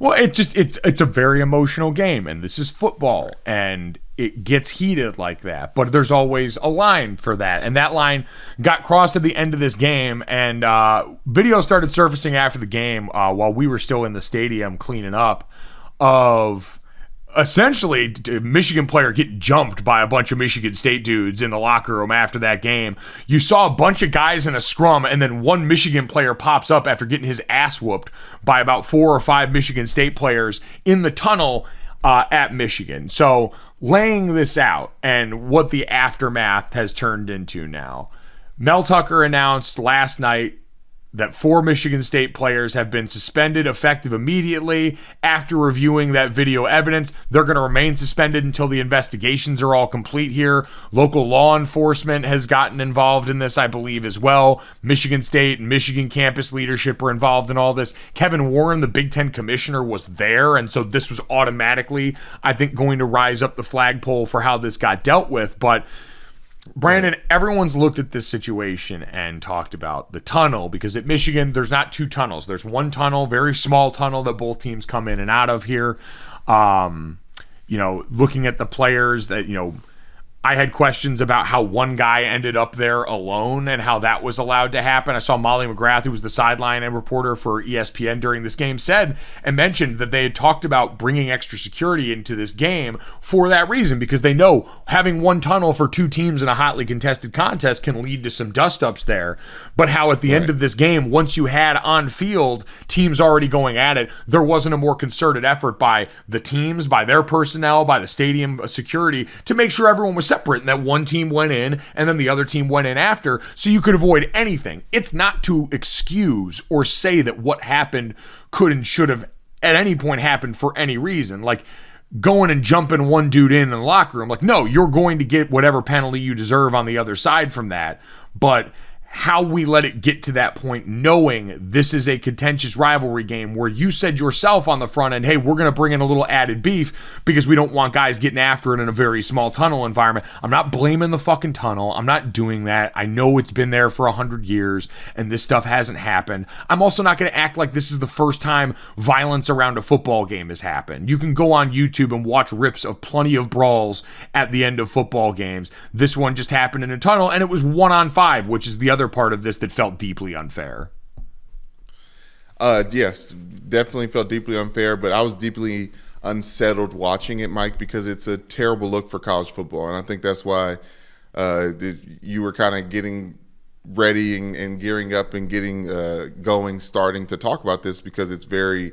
Well, it's a very emotional game, and this is football, and it gets heated like that. But there's always a line for that, and that line got crossed at the end of this game. And video started surfacing after the game while we were still in the stadium cleaning up of essentially a Michigan player get jumped by a bunch of Michigan State dudes in the locker room after that game. You saw a bunch of guys in a scrum, and then one Michigan player pops up after getting his ass whooped by about 4 or 5 Michigan State players in the tunnel at Michigan. So laying this out and what the aftermath has turned into now. Mel Tucker announced last night that 4 Michigan State players have been suspended effective immediately. After reviewing that video evidence, they're going to remain suspended until the investigations are all complete here. Local law enforcement has gotten involved in this, I believe, as well. Michigan State and Michigan campus leadership are involved in all this. Kevin Warren, the Big Ten commissioner, was there, and so this was automatically, I think, going to rise up the flagpole for how this got dealt with. But Brandon, everyone's looked at this situation and talked about the tunnel, because at Michigan, there's not 2 tunnels. There's one tunnel, very small tunnel that both teams come in and out of here. Looking at the players that, I had questions about how one guy ended up there alone and how that was allowed to happen. I saw Molly McGrath, who was the sideline and reporter for ESPN during this game, said and mentioned that they had talked about bringing extra security into this game for that reason, because they know having one tunnel for 2 teams in a hotly contested contest can lead to some dust-ups there. But how at the end of this game, once you had on field teams already going at it, there wasn't a more concerted effort by the teams, by their personnel, by the stadium security to make sure everyone was separate, and that one team went in and then the other team went in after, so you could avoid anything. It's not to excuse or say that what happened could and should have at any point happened for any reason. Like going and jumping one dude in the locker room. Like, no, you're going to get whatever penalty you deserve on the other side from that. But how we let it get to that point, knowing this is a contentious rivalry game where you said yourself on the front end, hey, we're going to bring in a little added beef because we don't want guys getting after it in a very small tunnel environment. I'm not blaming the fucking tunnel. I'm not doing that. I know it's been there for 100 years and this stuff hasn't happened. I'm also not going to act like this is the first time violence around a football game has happened. You can go on YouTube and watch rips of plenty of brawls at the end of football games. This one just happened in a tunnel, and it was 1-on-5, which is the other part of this that felt deeply unfair. Yes, definitely felt deeply unfair, but I was deeply unsettled watching it, Mike, because it's a terrible look for college football, and I think that's why you were kind of getting ready and gearing up and getting starting to talk about this, because it's very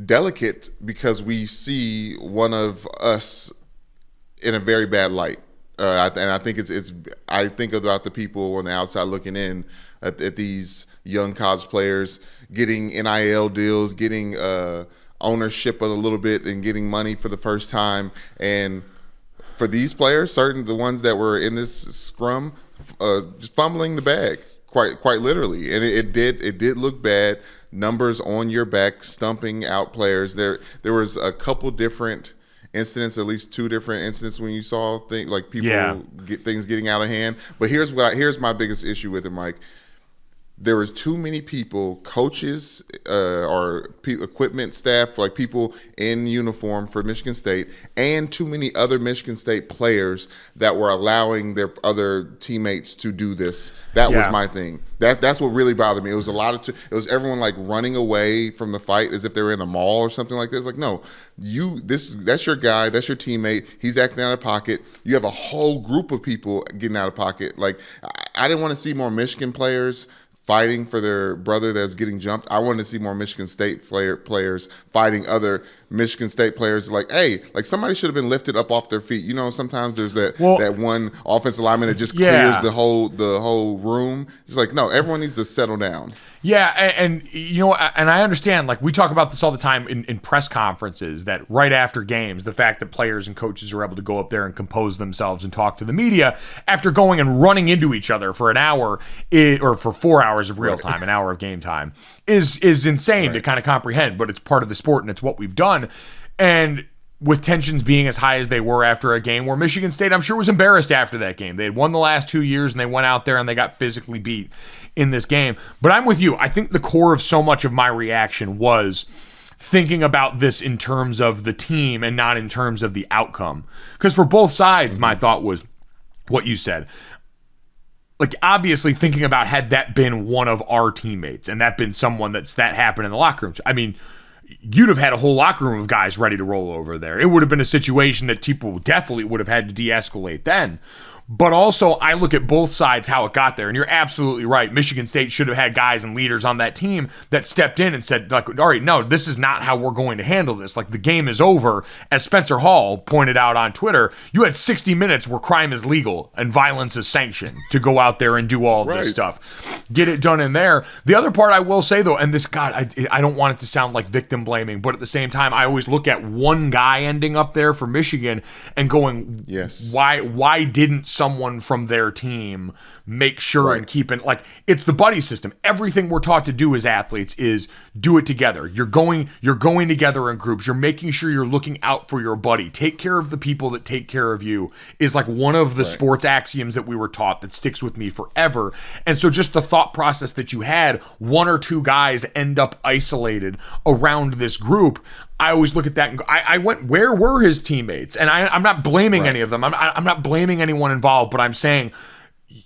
delicate, because we see one of us in a very bad light. And I think I think about the people on the outside looking in at these young college players getting NIL deals, getting ownership a little bit, and getting money for the first time. And for these players, the ones that were in this scrum, just fumbling the bag, quite literally. And it did look bad. Numbers on your back, stumping out players. There was a couple different incidents, at least 2 different incidents when you saw things like people get things getting out of hand. But here's my biggest issue with it, Mike. There was too many people, coaches or equipment staff, like people in uniform for Michigan State, and too many other Michigan State players that were allowing their other teammates to do this. That was my thing. That's what really bothered me. It was it was everyone like running away from the fight as if they were in a mall or something like this. Like, no, that's your guy, that's your teammate. He's acting out of pocket. You have a whole group of people getting out of pocket. Like, I didn't want to see more Michigan players fighting for their brother that's getting jumped. I wanted to see more Michigan State players fighting other Michigan State players. Like, hey, like somebody should have been lifted up off their feet. You know, sometimes there's that one offensive lineman that just clears the whole room. It's like, no, everyone needs to settle down. Yeah, and you know, and I understand, like, we talk about this all the time in press conferences, that right after games, the fact that players and coaches are able to go up there and compose themselves and talk to the media after going and running into each other for an hour, or for 4 hours of real time, an hour of game time, is insane to kind of comprehend, but it's part of the sport and it's what we've done. And with tensions being as high as they were after a game where Michigan State, I'm sure, was embarrassed after that game. They had won the last 2 years and they went out there and they got physically beat in this game. But I'm with you. I think the core of so much of my reaction was thinking about this in terms of the team and not in terms of the outcome. Because for both sides, my thought was what you said. Like, obviously thinking about, had that been one of our teammates and that been someone that happened in the locker room, I mean, you'd have had a whole locker room of guys ready to roll over there. It would have been a situation that people definitely would have had to de-escalate then. But also, I look at both sides, how it got there, and you're absolutely right. Michigan State should have had guys and leaders on that team that stepped in and said, like, all right, no, this is not how we're going to handle this. Like, the game is over. As Spencer Hall pointed out on Twitter, you had 60 minutes where crime is legal and violence is sanctioned to go out there and do all of this stuff. Get it done in there. The other part I will say, though, and this, God, I don't want it to sound like victim blaming, but at the same time, I always look at one guy ending up there for Michigan and going, why didn't someone from their team make sure and keep it, like, it's the buddy system. Everything we're taught to do as athletes is do it together. You're going together in groups. You're making sure you're looking out for your buddy. Take care of the people that take care of you is like one of the sports axioms that we were taught that sticks with me forever. And so just the thought process that you had, one or two guys end up isolated around this group, I always look at that and go, I went, where were his teammates? And I'm not blaming any of them. I'm not blaming anyone involved, but I'm saying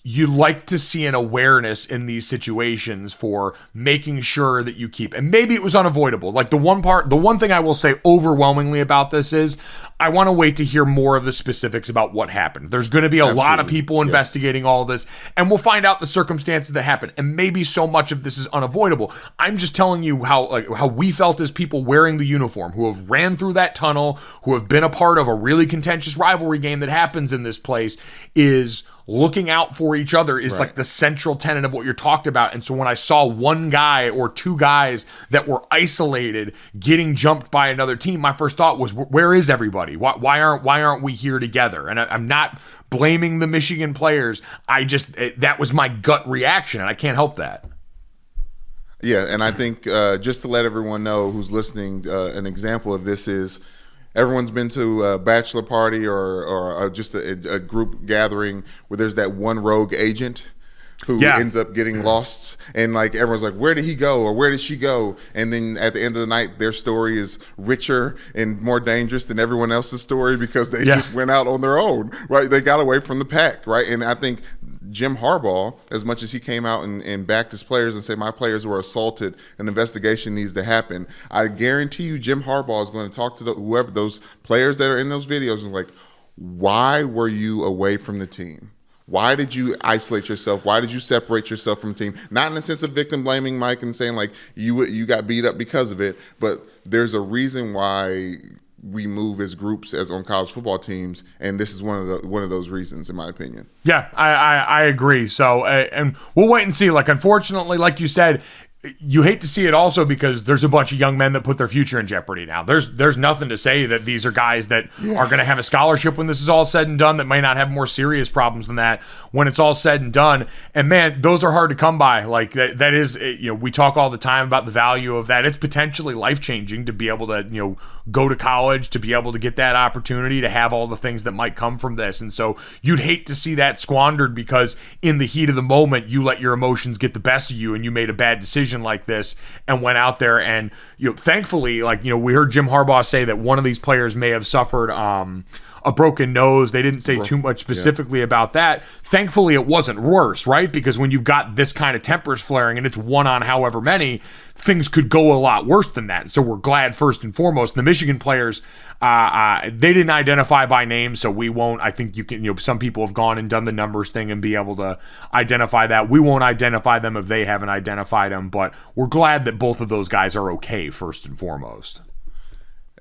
you like to see an awareness in these situations for making sure that you keep, and maybe it was unavoidable. Like the one thing I will say overwhelmingly about this is I want to wait to hear more of the specifics about what happened. There's going to be a lot of people investigating all this, and we'll find out the circumstances that happened. And maybe so much of this is unavoidable. I'm just telling you how we felt as people wearing the uniform, who have ran through that tunnel, who have been a part of a really contentious rivalry game that happens in this place, is looking out for each other is like the central tenet of what you're talked about. And so when I saw one guy or two guys that were isolated getting jumped by another team, my first thought was, where is everybody? Why aren't we here together? And I'm not blaming the Michigan players. That was my gut reaction, and I can't help that. Yeah, and I think just to let everyone know who's listening, an example of this is everyone's been to a bachelor party or just a group gathering where there's that one rogue agent who ends up getting lost, and like everyone's like, where did he go or where did she go? And then at the end of the night, their story is richer and more dangerous than everyone else's story because they just went out on their own, right? They got away from the pack, right? And I think Jim Harbaugh, as much as he came out and backed his players and said, my players were assaulted, an investigation needs to happen, I guarantee you Jim Harbaugh is going to talk to whoever those players that are in those videos and like, why were you away from the team? Why did you isolate yourself? Why did you separate yourself from the team? Not in the sense of victim blaming, Mike, and saying like you got beat up because of it, but there's a reason why we move as groups as on college football teams, and this is one of those reasons, in my opinion. Yeah, I agree. So, and we'll wait and see. Like, unfortunately, like you said, you hate to see it also because there's a bunch of young men that put their future in jeopardy now. There's nothing to say that these are guys that are going to have a scholarship when this is all said and done that might not have more serious problems than that when it's all said and done. And man, those are hard to come by. Like that is, we talk all the time about the value of that. It's potentially life-changing to be able to, go to college, to be able to get that opportunity, to have all the things that might come from this. And so you'd hate to see that squandered because in the heat of the moment, you let your emotions get the best of you and you made a bad decision like this and went out there and, thankfully, we heard Jim Harbaugh say that one of these players may have suffered a broken nose. They didn't say too much specifically about that. Thankfully, it wasn't worse, right? Because when you've got this kind of tempers flaring and it's one on however many, things could go a lot worse than that. And so we're glad, first and foremost, the Michigan players, they didn't identify by name, so we won't. I think you can, some people have gone and done the numbers thing and be able to identify that. We won't identify them if they haven't identified them, but we're glad that both of those guys are okay, first and foremost.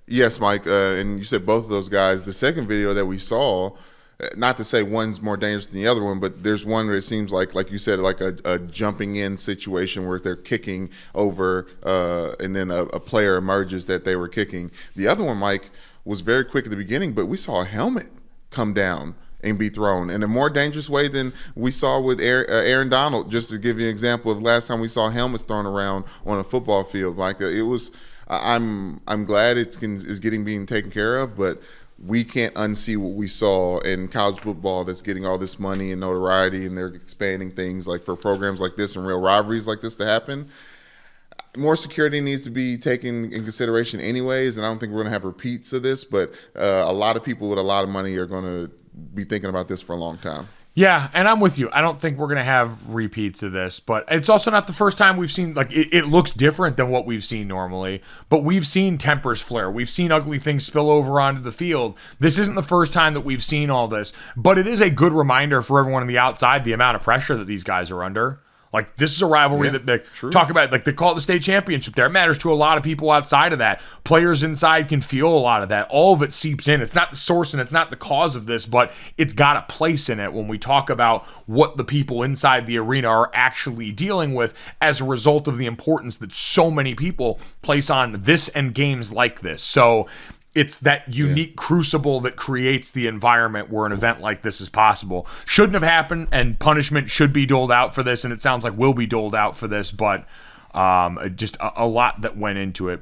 Yes, Mike, and you said both of those guys. The second video that we saw, not to say one's more dangerous than the other one, but there's one where it seems like you said, like a jumping in situation where they're kicking over and then a player emerges that they were kicking. The other one, Mike, was very quick at the beginning, but we saw a helmet come down and be thrown in a more dangerous way than we saw with Aaron Donald, just to give you an example of last time we saw helmets thrown around on a football field. Like it was, I'm glad is being taken care of, but we can't unsee what we saw in college football that's getting all this money and notoriety, and they're expanding things like for programs like this and real rivalries like this to happen. more security needs to be taken in consideration anyways, and I don't think we're going to have repeats of this, but a lot of people with a lot of money are going to be thinking about this for a long time. Yeah, and I'm with you. I don't think we're going to have repeats of this, but it's also not the first time we've seen, like, it looks different than what we've seen normally, but we've seen tempers flare. We've seen ugly things spill over onto the field. This isn't the first time that we've seen all this, but it is a good reminder for everyone on the outside the amount of pressure that these guys are under. Like, this is a rivalry that they talk about, like, they call it the state championship there. It matters to a lot of people outside of that. Players inside can feel a lot of that. All of it seeps in. It's not the source and it's not the cause of this, but it's got a place in it when we talk about what the people inside the arena are actually dealing with as a result of the importance that so many people place on this and games like this. So it's that unique crucible that creates the environment where an event like this is possible. Shouldn't have happened, and punishment should be doled out for this, and it sounds like will be doled out for this, but just a lot that went into it.